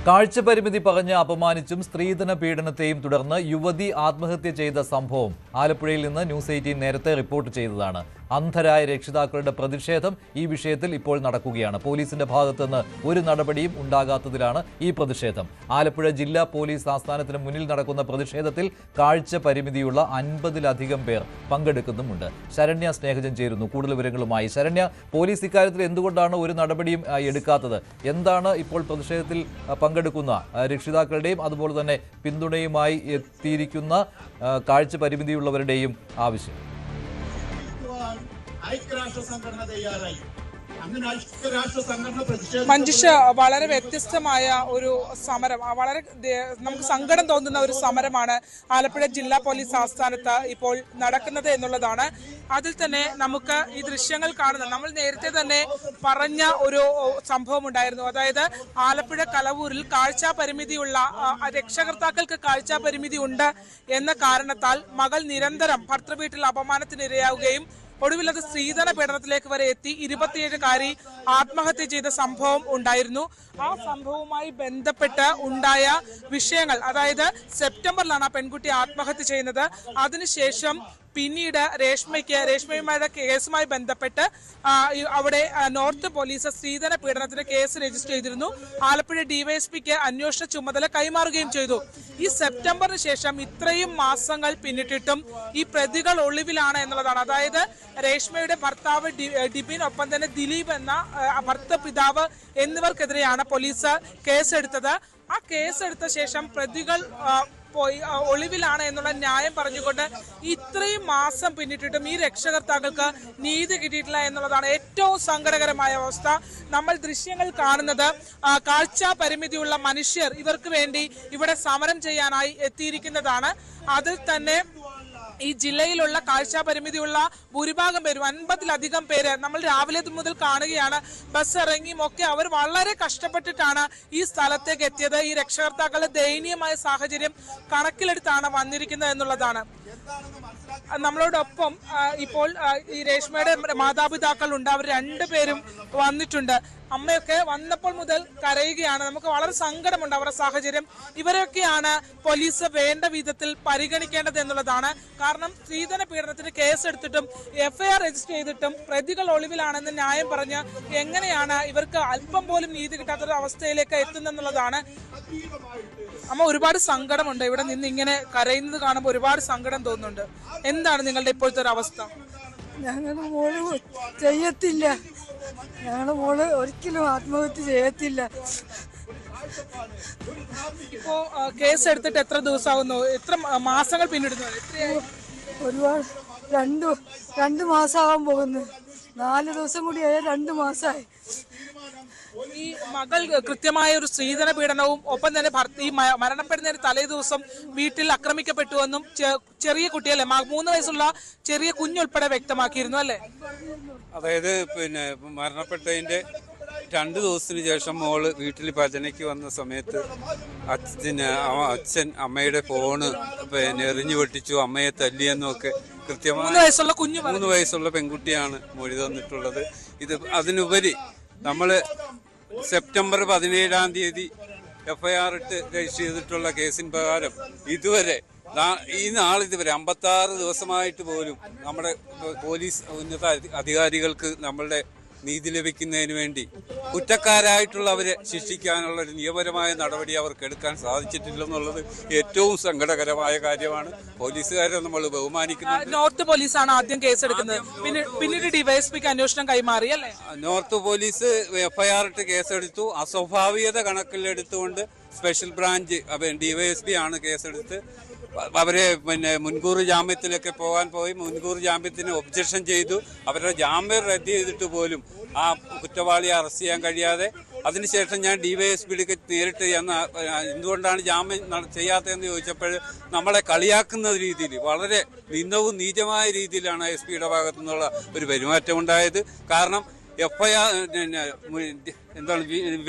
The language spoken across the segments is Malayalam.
കാഴ്ചപരിമിതി പറഞ്ഞ് അപമാനിച്ചും സ്ത്രീധന പീഡനത്തെയും തുടർന്ന് യുവതി ആത്മഹത്യ ചെയ്ത സംഭവം ആലപ്പുഴയിൽ നിന്ന് ന്യൂസ് 18 നേരത്തെ റിപ്പോർട്ട് ചെയ്തതാണ്. അന്ധരായ രക്ഷിതാക്കളുടെ പ്രതിഷേധം ഈ വിഷയത്തിൽ ഇപ്പോൾ നടക്കുകയാണ്. പോലീസിന്റെ ഭാഗത്തുനിന്ന് ഒരു നടപടിയും ഉണ്ടാകാത്തതിലാണ് ഈ പ്രതിഷേധം. ആലപ്പുഴ ജില്ലാ പോലീസ് ആസ്ഥാനത്തിന് മുന്നിൽ നടക്കുന്ന പ്രതിഷേധത്തിൽ കാഴ്ച പരിമിതിയുള്ള 50-ലധികം പേർ പങ്കെടുക്കുന്നുമുണ്ട്. ശരണ്യ സ്നേഹജൻ ചേരുന്നു കൂടുതൽ വിവരങ്ങളുമായി. ശരണ്യ, പോലീസ് ഇക്കാര്യത്തിൽ എന്തുകൊണ്ടാണ് ഒരു നടപടിയും എടുക്കാത്തത്? എന്താണ് ഇപ്പോൾ പ്രതിഷേധത്തിൽ പങ്കെടുക്കുന്ന രക്ഷിതാക്കളുടെയും അതുപോലെ തന്നെ പിന്തുണയുമായി എത്തിയിരിക്കുന്ന കാഴ്ച പരിമിതിയുള്ളവരുടെയും ആവശ്യം? ഐക്യരാഷ്ട്ര സംഘടന തയ്യാറായി. അങ്ങനെ ഐക്യരാഷ്ട്ര സംഘടന മഞ്ജുഷ, വളരെ വ്യത്യസ്തമായ ഒരു സമരം, വളരെ നമുക്ക് സങ്കടം തോന്നുന്ന ഒരു സമരമാണ് ആലപ്പുഴ ജില്ലാ പോലീസ് ആസ്ഥാനത്ത് ഇപ്പോൾ നടക്കുന്നത് എന്നുള്ളതാണ്. അതിൽ തന്നെ നമുക്ക് ഈ ദൃശ്യങ്ങൾ കാണുന്നത്, നമ്മൾ നേരത്തെ തന്നെ പറഞ്ഞ ഒരു സംഭവം ഉണ്ടായിരുന്നു. അതായത് ആലപ്പുഴ കലവൂരിൽ കാഴ്ചാ പരിമിതിയുള്ള രക്ഷകർത്താക്കൾക്ക് കാഴ്ചാ പരിമിതി ഉണ്ട് എന്ന കാരണത്താൽ മകൾ നിരന്തരം ഭർത്തൃവീട്ടിൽ അപമാനത്തിനിരയാവുകയും ഒടുവിൽ അത് സ്ത്രീധന പീഡനത്തിലേക്ക് വരെ എത്തി 27-കാരി ആത്മഹത്യ ചെയ്ത സംഭവം ഉണ്ടായിരുന്നു. ആ സംഭവവുമായി ബന്ധപ്പെട്ട് ഉണ്ടായ വിഷയങ്ങൾ, അതായത് സെപ്റ്റംബറിലാണ് ആ പെൺകുട്ടി ആത്മഹത്യ ചെയ്യുന്നത്. അതിനുശേഷം പിന്നീട് രേഷ്മയുടെ കേസുമായി ബന്ധപ്പെട്ട് അവിടെ നോർത്ത് പോലീസ് സ്ത്രീധന പീഡനത്തിന് കേസ് രജിസ്റ്റർ ചെയ്തിരുന്നു. ആലപ്പുഴ ഡിവൈഎസ്പിക്ക് അന്വേഷണ ചുമതല കൈമാറുകയും ചെയ്തു. ഈ സെപ്റ്റംബറിന് ശേഷം ഇത്രയും മാസങ്ങൾ പിന്നിട്ടിട്ടും ഈ പ്രതികൾ ഒളിവിലാണ് എന്നുള്ളതാണ്. അതായത് രേഷ്മയുടെ ഭർത്താവ് ഡിബിൻ, ഒപ്പം തന്നെ ദിലീപ് എന്ന ഭർത്തൃപിതാവ് എന്നിവർക്കെതിരെയാണ് പോലീസ് കേസെടുത്തത്. ആ കേസെടുത്ത ശേഷം പ്രതികൾ ഒളിവിലാണ് എന്നുള്ള ന്യായം പറഞ്ഞുകൊണ്ട് ഇത്രയും മാസം പിന്നിട്ടിട്ടും ഈ രക്ഷകർത്താക്കൾക്ക് നീതി കിട്ടിയിട്ടില്ല എന്നുള്ളതാണ് ഏറ്റവും സങ്കടകരമായ അവസ്ഥ. നമ്മൾ ദൃശ്യങ്ങൾ കാണുന്നത് കാഴ്ചാ പരിമിതിയുള്ള മനുഷ്യർ ഇവർക്ക് വേണ്ടി ഇവിടെ സമരം ചെയ്യാനായി എത്തിയിരിക്കുന്നതാണ്. അതിൽ തന്നെ ഈ ജില്ലയിലുള്ള കാഴ്ചാ പരിമിതിയുള്ള ഭൂരിഭാഗം പേരും, 50-ലധികം പേര് നമ്മൾ രാവിലെ മുതൽ കാണുകയാണ്. ബസ് ഇറങ്ങിയും ഒക്കെ അവർ വളരെ കഷ്ടപ്പെട്ടിട്ടാണ് ഈ സ്ഥലത്തേക്ക് എത്തിയത്. ഈ രക്ഷകർത്താക്കളുടെ ദയനീയമായ സാഹചര്യം കണക്കിലെടുത്താണ് വന്നിരിക്കുന്നത് എന്നുള്ളതാണ്. നമ്മളോടൊപ്പം ഇപ്പോൾ ഈ രേഷ്മയുടെ മാതാപിതാക്കളുണ്ട്. അവർ രണ്ടുപേരും വന്നിട്ടുണ്ട്. അമ്മയൊക്കെ വന്നപ്പോൾ മുതൽ കരയുകയാണ്. നമുക്ക് വളരെ സങ്കടമുണ്ട് അവരുടെ സാഹചര്യം. ഇവരൊക്കെയാണ് പോലീസ് വേണ്ട വിധത്തിൽ പരിഗണിക്കേണ്ടത് എന്നുള്ളതാണ്. കാരണം സ്ത്രീധന പീഡനത്തിന് കേസെടുത്തിട്ടും FIR രജിസ്റ്റർ ചെയ്തിട്ടും പ്രതികൾ ഒളിവിലാണെന്ന് ന്യായം പറഞ്ഞ് എങ്ങനെയാണ് ഇവർക്ക് അല്പം പോലും നീതി കിട്ടാത്തൊരു അവസ്ഥയിലേക്ക് എത്തുന്നെന്നുള്ളതാണ്. അമ്മ, ഒരുപാട് സങ്കടമുണ്ട്. ഇവിടെ നിന്ന് ഇങ്ങനെ കരയുന്നത് കാണുമ്പോൾ ഒരുപാട് സങ്കടം തോന്നുന്നുണ്ട്. എന്താണ് നിങ്ങളുടെ ഇപ്പോഴത്തെ ഒരു അവസ്ഥ? ഞങ്ങളുടെ മോള് ചെയ്യത്തില്ല, ഞങ്ങളുടെ മോള് ഒരിക്കലും ആത്മഹത്യ ചെയ്യത്തില്ല. ഇപ്പോ കേസെടുത്തിട്ട് എത്ര ദിവസമാകുന്നു? എത്ര മാസങ്ങൾ പിന്നിടുന്നു? ഒരുപാട് രണ്ട് മാസമാകാൻ പോകുന്നു. 4 ദിവസം കൂടിയായ 2 മാസമായി. ഈ മകൾ കൃത്യമായ ഒരു സ്ത്രീധന പീഡനവും ഒപ്പം തന്നെ ഈ മരണപ്പെടുന്നതിന് തലേ ദിവസം വീട്ടിൽ ആക്രമിക്കപ്പെട്ടുവെന്നും ചെറിയ കുട്ടിയല്ലേ, 3 വയസ്സുള്ള ചെറിയ കുഞ്ഞുൾപ്പെടെ വ്യക്തമാക്കിയിരുന്നു അല്ലേ? അതായത് മരണപ്പെട്ടതിന്റെ 2 ദിവസത്തിന് ശേഷം മോള് വീട്ടിൽ ഭജനയ്ക്ക് വന്ന സമയത്ത് അച്ഛൻ അമ്മയുടെ ഫോണ് എറിഞ്ഞു പൊട്ടിച്ചു, അമ്മയെ തല്ലിയെന്നും ഒക്കെ കൃത്യമായി 3 വയസ്സുള്ള പെൺകുട്ടിയാണ് മൊഴി തന്നിട്ടുള്ളത്. ഇത് അതിനുപരി നമ്മള് സെപ്റ്റംബർ 17-ാം തീയതി FIR ഇട്ട് രജിസ്റ്റർ ചെയ്തിട്ടുള്ള കേസിൻ പ്രകാരം ഇതുവരെ ഈ നാളിതുവരെ 56 ദിവസമായിട്ട് പോലും നമ്മുടെ പോലീസ് ഉന്നത അധികാരികൾക്ക് നമ്മളുടെ നീതി ലഭിക്കുന്നതിന് വേണ്ടി കുറ്റക്കാരായിട്ടുള്ളവരെ ശിക്ഷിക്കാനുള്ള ഒരു നിയമപരമായ നടപടി അവർക്ക് എടുക്കാൻ സാധിച്ചിട്ടില്ലെന്നുള്ളത് ഏറ്റവും സങ്കടകരമായ കാര്യമാണ്. പോലീസുകാരെ നമ്മൾ ബഹുമാനിക്കുന്നു. നോർത്ത് പോലീസാണ് ആദ്യം കേസെടുക്കുന്നത്, പിന്നീട് ഡിവൈഎസ്പിക്ക് അന്വേഷണം കൈമാറി അല്ലേ? നോർത്ത് പോലീസ് FIR ഇട്ട് കേസെടുത്തു. അസ്വാഭാവികത കണക്കിലെടുത്തുകൊണ്ട് സ്പെഷ്യൽ ബ്രാഞ്ച് DYSP ആണ് കേസെടുത്ത് അവരെ മുൻകൂർ ജാമ്യത്തിലൊക്കെ പോയി മുൻകൂർ ജാമ്യത്തിന് ഒബ്ജക്ഷൻ ചെയ്തു. അവരുടെ ജാമ്യം റദ്ദ് ചെയ്തിട്ട് പോലും ആ കുറ്റവാളിയെ അറസ്റ്റ് ചെയ്യാൻ കഴിയാതെ അതിനുശേഷം ഞാൻ DYSPക്ക് നേരിട്ട് എന്തുകൊണ്ടാണ് ജാമ്യം ചെയ്യാത്തതെന്ന് ചോദിച്ചപ്പോൾ നമ്മളെ കളിയാക്കുന്ന രീതിയിൽ വളരെ നിന്ദവും നീചമായ രീതിയിലാണ് SP ഭാഗത്തു നിന്നുള്ള ഒരു പെരുമാറ്റം ഉണ്ടായത്. കാരണം FIR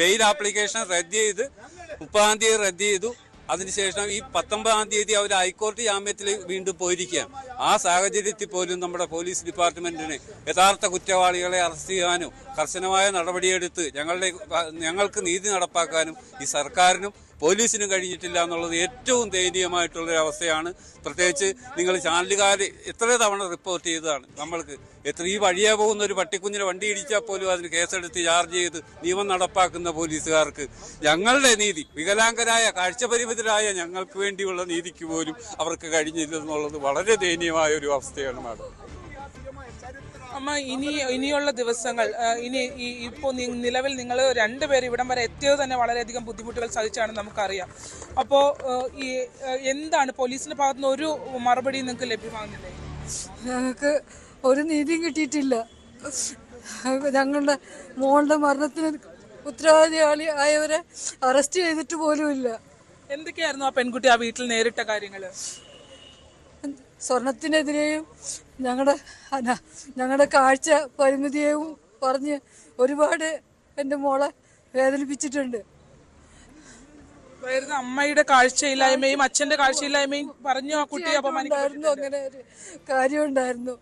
വെയിൽ ആപ്ലിക്കേഷൻ റദ്ദ് ചെയ്ത് 30-ാം തീയതി റദ്ദ് ചെയ്തു. അതിനുശേഷം ഈ 19-ാം തീയതി അവർ ഹൈക്കോടതി ജാമ്യത്തിൽ വീണ്ടും പോയിരിക്കുകയാണ്. ആ സാഹചര്യത്തിൽ പോലും നമ്മുടെ പോലീസ് ഡിപ്പാർട്ട്മെന്റിന് യഥാർത്ഥ കുറ്റവാളികളെ അറസ്റ്റ് ചെയ്യാനോ കർശനമായ നടപടിയെടുത്ത് ഞങ്ങൾക്ക് നീതി നടപ്പാക്കാനും ഈ സർക്കാരിനും പോലീസിനും കഴിഞ്ഞിട്ടില്ല എന്നുള്ളത് ഏറ്റവും ദയനീയമായിട്ടുള്ളൊരു അവസ്ഥയാണ്. പ്രത്യേകിച്ച് നിങ്ങൾ ചാനലുകാർ എത്ര തവണ റിപ്പോർട്ട് ചെയ്തതാണ്. നമ്മൾക്ക് ഈ വഴിയെ പോകുന്ന ഒരു പട്ടിക്കുഞ്ഞിനെ വണ്ടി ഇടിച്ചാൽ പോലും അതിന് കേസെടുത്ത് ചാർജ് ചെയ്ത് നിയമം നടപ്പാക്കുന്ന പോലീസുകാർക്ക് ഞങ്ങളുടെ നീതി, വികലാംഗരായ കാഴ്ചപരിമിതരായ ഞങ്ങൾക്ക് വേണ്ടിയുള്ള നീതിക്ക് പോലും അവർക്ക് കഴിഞ്ഞില്ലെന്നുള്ളത് വളരെ ദയനീയമായ ഒരു അവസ്ഥയാണ് മാഡം. അമ്മ, ഇനിയുള്ള ദിവസങ്ങൾ ഇപ്പോൾ നിലവിൽ നിങ്ങൾ രണ്ടുപേർ ഇവിടം വരെ എത്തിയത് തന്നെ വളരെയധികം ബുദ്ധിമുട്ടുകൾ സഹിച്ചാണ് നമുക്കറിയാം. അപ്പോൾ എന്താണ് പോലീസിന്റെ ഭാഗത്തുനിന്ന് ഒരു മറുപടി നിങ്ങൾക്ക് ലഭ്യമാകുന്നില്ലേ? ഞങ്ങൾക്ക് ഒരു നീതിയും കിട്ടിയിട്ടില്ല. ഞങ്ങളുടെ മോളുടെ മരണത്തിന് ഉത്തരവാദിയാളി ആയവരെ അറസ്റ്റ് ചെയ്തിട്ട് പോലുമില്ല. എന്തൊക്കെയായിരുന്നു ആ പെൺകുട്ടി ആ വീട്ടിൽ നേരിട്ട കാര്യങ്ങൾ? സ്വർണത്തിനെതിരെയും ഞങ്ങളുടെ കാഴ്ച പരിമിതിയെയും പറഞ്ഞ് ഒരുപാട് എൻ്റെ മോളെ വേദനിപ്പിച്ചിട്ടുണ്ട്. അമ്മയുടെ കാഴ്ചയില്ലായ്മയും അച്ഛന്റെ കാഴ്ചയില്ലായ്മയും പറഞ്ഞു ആ കുട്ടി അപമാനിക്കുന്നു. അങ്ങനെ ഒരു കാര്യം ഉണ്ടായിരുന്നു.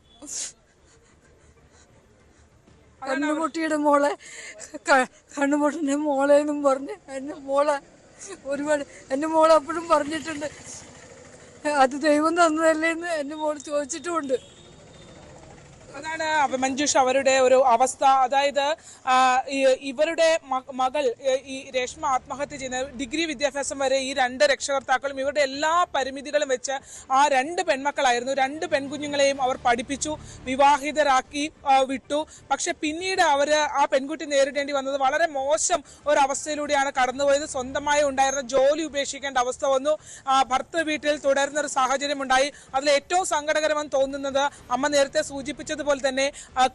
കണ്ണുമുട്ടിയുടെ മോളെ കണ്ണുമുട്ടിന്റെ മോളെ എന്നും പറഞ്ഞ് എൻ്റെ മോളെ അപ്പോഴും പറഞ്ഞിട്ടുണ്ട്, അത് ദൈവം തന്നതല്ലേ എന്ന് എൻ്റെ മോൾ ചോദിച്ചിട്ടുമുണ്ട്. അതാണ് മഞ്ജുഷ് അവരുടെ ഒരു അവസ്ഥ. അതായത് ഇവരുടെ മകൾ ഈ രേഷ്മ ആത്മഹത്യ ചെയ്യുന്ന ഡിഗ്രി വിദ്യാഭ്യാസം വരെ ഈ രണ്ട് രക്ഷകർത്താക്കളും ഇവരുടെ എല്ലാ പരിമിതികളും വെച്ച് ആ രണ്ട് പെൺമക്കളായിരുന്നു. രണ്ട് പെൺകുഞ്ഞുങ്ങളെയും അവർ പഠിപ്പിച്ചു, വിവാഹിതരാക്കി വിട്ടു. പക്ഷെ പിന്നീട് ആ പെൺകുട്ടി നേരിടേണ്ടി വന്നത് വളരെ മോശം ഒരവസ്ഥയിലൂടെയാണ് കടന്നുപോയത്. സ്വന്തമായി ഉണ്ടായിരുന്ന ജോലി ഉപേക്ഷിക്കേണ്ട അവസ്ഥ വന്നു. ഭർത്തൃ വീട്ടിൽ തുടരുന്ന ഒരു സാഹചര്യം ഉണ്ടായി. അതിൽ ഏറ്റവും സങ്കടകരമെന്ന് തോന്നുന്നത് അമ്മ നേരത്തെ സൂചിപ്പിച്ചത് പോലെ തന്നെ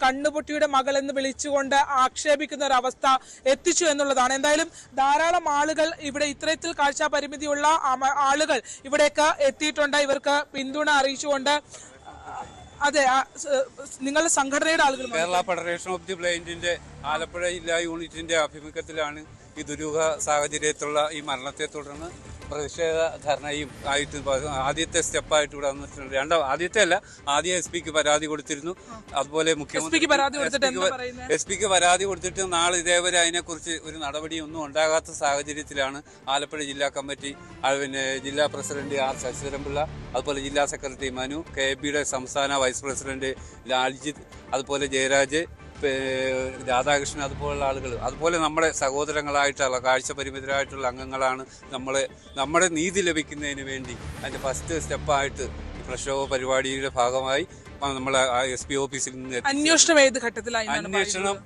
കണ്ണുപൊട്ടിയുടെ മകൾ എന്ന് വിളിച്ചുകൊണ്ട് ആക്ഷേപിക്കുന്ന ഒരു അവസ്ഥ എത്തിച്ചു എന്നുള്ളതാണ്. എന്തായാലും ധാരാളം ആളുകൾ ഇവിടെ ഇത്തരത്തിൽ കാഴ്ച പരിമിതിയുള്ള ആളുകൾ ഇവിടേക്ക് എത്തിയിട്ടുണ്ട്. ഇവർക്ക് പിന്തുണ അറിയിച്ചുകൊണ്ട് അതെ നിങ്ങളുടെ സംഘടനയുടെ ആളുകൾ കേരള ഫെഡറേഷൻ ഓഫ് ദി ബ്ലൈൻഡിന്റെ ആലപ്പുഴ ജില്ലാ യൂണിറ്റിന്റെ ആഭിമുഖ്യത്തിലാണ് ഈ ദുരൂഹ സാഹചര്യത്തിലുള്ള ഈ മരണത്തെ തുടർന്ന് പ്രതിഷേധ ധർണയും ആയിട്ട് ആദ്യത്തെ സ്റ്റെപ്പായിട്ട് ഇവിടെ വന്നിട്ടുണ്ട്. ആദ്യം എസ് പിക്ക് പരാതി കൊടുത്തിരുന്നു. അതുപോലെ മുഖ്യമന്ത്രി എസ് പിക്ക് പരാതി കൊടുത്തിട്ട് നാളെ ഇതേവരെ അതിനെക്കുറിച്ച് ഒരു നടപടിയൊന്നും ഉണ്ടാകാത്ത സാഹചര്യത്തിലാണ് ആലപ്പുഴ ജില്ലാ കമ്മിറ്റി, പിന്നെ ജില്ലാ പ്രസിഡന്റ് ആർ ശശിധരൻപിള്ള, അതുപോലെ ജില്ലാ സെക്രട്ടറി മനു, KAPയുടെ സംസ്ഥാന വൈസ് പ്രസിഡന്റ് ലാൽജിത്ത്, അതുപോലെ ജയരാജ്, രാധാകൃഷ്ണൻ, അതുപോലുള്ള ആളുകൾ, അതുപോലെ നമ്മുടെ സഹോദരങ്ങളായിട്ടുള്ള കാഴ്ച പരിമിതരായിട്ടുള്ള അംഗങ്ങളാണ് നമ്മുടെ നീതി ലഭിക്കുന്നതിന് വേണ്ടി അതിൻ്റെ ഫസ്റ്റ് സ്റ്റെപ്പായിട്ട് ഈ പ്രക്ഷോഭ പരിപാടിയുടെ ഭാഗമായി നമ്മളെ SP ഓഫീസിൽ നിന്ന് അന്വേഷണം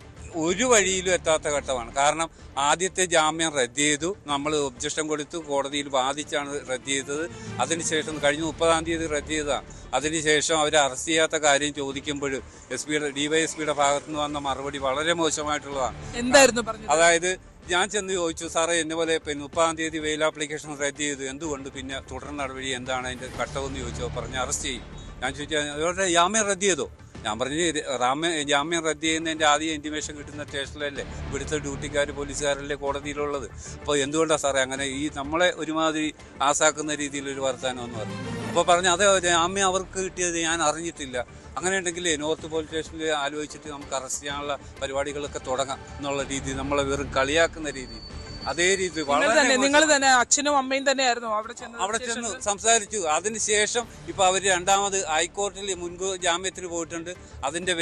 ഒരു വഴിയിലും എത്താത്ത ഘട്ടമാണ്. കാരണം ആദ്യത്തെ ജാമ്യം റദ്ദ് ചെയ്തു, നമ്മൾ ഒബ്ജക്ഷൻ കൊടുത്തു, കോടതിയിൽ വാദിച്ചാണ് റദ്ദ് ചെയ്തത്. അതിനുശേഷം കഴിഞ്ഞ 30-ാം തീയതി റദ്ദ് ചെയ്തതാണ്. അതിനുശേഷം അവരെ അറസ്റ്റ് ചെയ്യാത്ത കാര്യം ചോദിക്കുമ്പോൾ DYSPയുടെ ഭാഗത്തുനിന്ന് വന്ന മറുപടി വളരെ മോശമായിട്ടുള്ളതാണ്. എന്തായിരുന്നു? അതായത് ഞാൻ ചെന്ന് ചോദിച്ചു, സാറേ എന്നെ പോലെ 30-ാം തീയതി വെയിൽ ആപ്ലിക്കേഷൻ റദ്ദ് ചെയ്തു, എന്തുകൊണ്ട് പിന്നെ തുടർ നടപടി എന്താണ് അതിൻ്റെ ഘട്ടമെന്ന് ചോദിച്ചോ, പറഞ്ഞ് അറസ്റ്റ് ചെയ്യും. ഞാൻ ചോദിച്ചാൽ അവരുടെ ജാമ്യം റദ്ദ് ചെയ്തോ? ഞാൻ പറഞ്ഞു ജാമ്യം റദ്ദ് ചെയ്യുന്നതിൻ്റെ ആദ്യം ഇൻറ്റിമേഷൻ കിട്ടുന്ന സ്റ്റേഷനിലല്ലേ ഇവിടുത്തെ ഡ്യൂട്ടിക്കാർ പോലീസുകാരല്ലേ കോടതിയിലുള്ളത്. അപ്പോൾ എന്തുകൊണ്ടാണ് സാറേ അങ്ങനെ നമ്മളെ ഒരുമാതിരി ആസാക്കുന്ന രീതിയിലൊരു വർത്താനമെന്ന് പറഞ്ഞു. അപ്പോൾ പറഞ്ഞു അത് ജാമ്യം അവർക്ക് കിട്ടിയത് ഞാൻ അറിഞ്ഞിട്ടില്ല. അങ്ങനെ ഉണ്ടെങ്കിൽ നോർത്ത് പോലീസ് സ്റ്റേഷനിൽ ആലോചിച്ചിട്ട് നമുക്ക് അറസ്റ്റ് ചെയ്യാനുള്ള പരിപാടികളൊക്കെ തുടങ്ങാം എന്നുള്ള രീതി, നമ്മളെ വെറും കളിയാക്കുന്ന രീതി. അതേ രീതി നിങ്ങൾ തന്നെ അച്ഛനും അമ്മയും തന്നെയായിരുന്നു അവിടെ ചെന്ന് സംസാരിച്ചു. അതിനുശേഷം ഇപ്പൊ അവര് രണ്ടാമത് ഹൈക്കോടതിയിൽ മുൻകൂർ ജാമ്യത്തിന് പോയിട്ടുണ്ട്. അതിന്റെ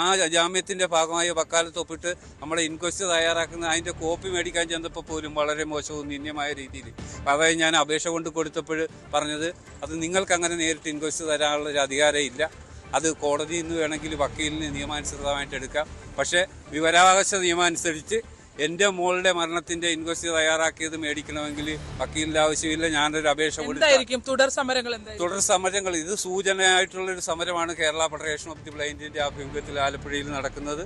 ആ ജാമ്യത്തിന്റെ ഭാഗമായി വക്കാലത്ത് ഒപ്പിട്ട് നമ്മുടെ ഇൻക്വസ്റ്റ് തയ്യാറാക്കുന്ന അതിന്റെ കോപ്പി മേടിക്കാൻ ചെന്നപ്പോൾ പോലും വളരെ മോശവും നിന്ദ്യമായ രീതിയിൽ. അതായത് ഞാൻ അപേക്ഷ കൊണ്ട് കൊടുത്തപ്പോൾ പറഞ്ഞത് അത് നിങ്ങൾക്ക് അങ്ങനെ നേരിട്ട് ഇൻക്വസ്റ്റ് തരാനുള്ള ഒരു അധികാരം ഇല്ല, അത് കോടതിയിൽ നിന്ന് വേണമെങ്കിൽ വക്കീലിന് നിയമാനുസൃതമായിട്ട് എടുക്കാം. പക്ഷേ വിവരാവകാശ നിയമം അനുസരിച്ച് എൻ്റെ മോളുടെ മരണത്തിന്റെ ഇൻക്വസ്റ്റ് തയ്യാറാക്കിയത് മേടിക്കണമെങ്കിൽ വക്കീലിന്റെ ആവശ്യമില്ല. ഞാനൊരു അപേക്ഷ കൊടുക്കും. തുടർ സമരങ്ങൾ ഇത് സൂചനയായിട്ടുള്ളൊരു സമരമാണ് കേരള ഫെഡറേഷൻ ഓഫ് ദി ബ്ലൈൻഡിന്റെ ആഭിമുഖ്യത്തിൽ ആലപ്പുഴയിൽ നടക്കുന്നത്.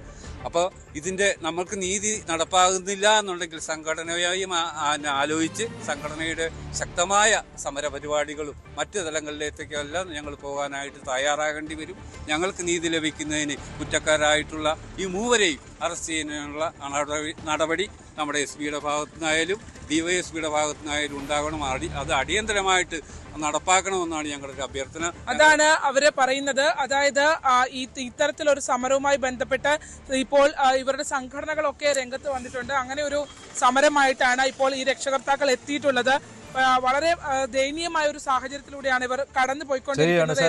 അപ്പോൾ ഇതിന്റെ നമുക്ക് നീതി നടപ്പാകുന്നില്ല എന്നുണ്ടെങ്കിൽ സംഘടനയായി ആലോചിച്ച് സംഘടനയുടെ ശക്തമായ സമര പരിപാടികളും മറ്റ് തലങ്ങളിലേക്കെല്ലാം ഞങ്ങൾ പോകാനായിട്ട് തയ്യാറാകേണ്ടി വരും. ഞങ്ങൾക്ക് നീതി ലഭിക്കുന്നതിന് കുറ്റക്കാരായിട്ടുള്ള ഈ മൂവരെയും അറസ്റ്റ് ചെയ്യുന്നതിനുള്ള നടപടി നമ്മുടെ SP ഭാഗത്തു നിന്നായാലും ഡിവൈഎസ്പിയുടെ ഭാഗത്തു നിന്നായാലും ഉണ്ടാകണം. അത് അടിയന്തരമായിട്ട് നടപ്പാക്കണമെന്നാണ് ഞങ്ങളുടെ അഭ്യർത്ഥന. അതാണ് അവര് പറയുന്നത്. അതായത് ഇത്തരത്തിലൊരു സമരവുമായി ബന്ധപ്പെട്ട് ഇപ്പോൾ ഇവരുടെ സംഘടനകളൊക്കെ രംഗത്ത് വന്നിട്ടുണ്ട്. അങ്ങനെ ഒരു സമരമായിട്ടാണ് ഇപ്പോൾ ഈ രക്ഷകർത്താക്കൾ എത്തിയിട്ടുള്ളത്. വളരെ ദയനീയമായ ഒരു സാഹചര്യത്തിലൂടെയാണ് ഇവർ കടന്നു പോയിക്കൊണ്ടിരിക്കുന്നത്.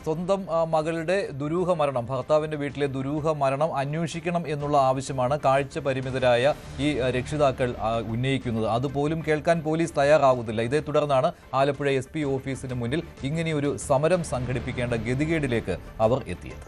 സ്വന്തം മകളുടെ ദുരൂഹ മരണം, ഭർത്താവിന്റെ വീട്ടിലെ ദുരൂഹ മരണം അന്വേഷിക്കണം എന്നുള്ള ആവശ്യമാണ് കാഴ്ച പരിമിതരായ ഈ രക്ഷിതാക്കൾ ഉന്നയിക്കുന്നത്. അതുപോലും കേൾക്കാൻ പോലീസ് തയ്യാറാകുന്നില്ല. ഇതേ തുടർന്നാണ് ആലപ്പുഴ SP ഓഫീസിന് മുന്നിൽ ഇങ്ങനെയൊരു സമരം സംഘടിപ്പിക്കേണ്ട ഗതികേടിലേക്ക് അവർ എത്തിയത്.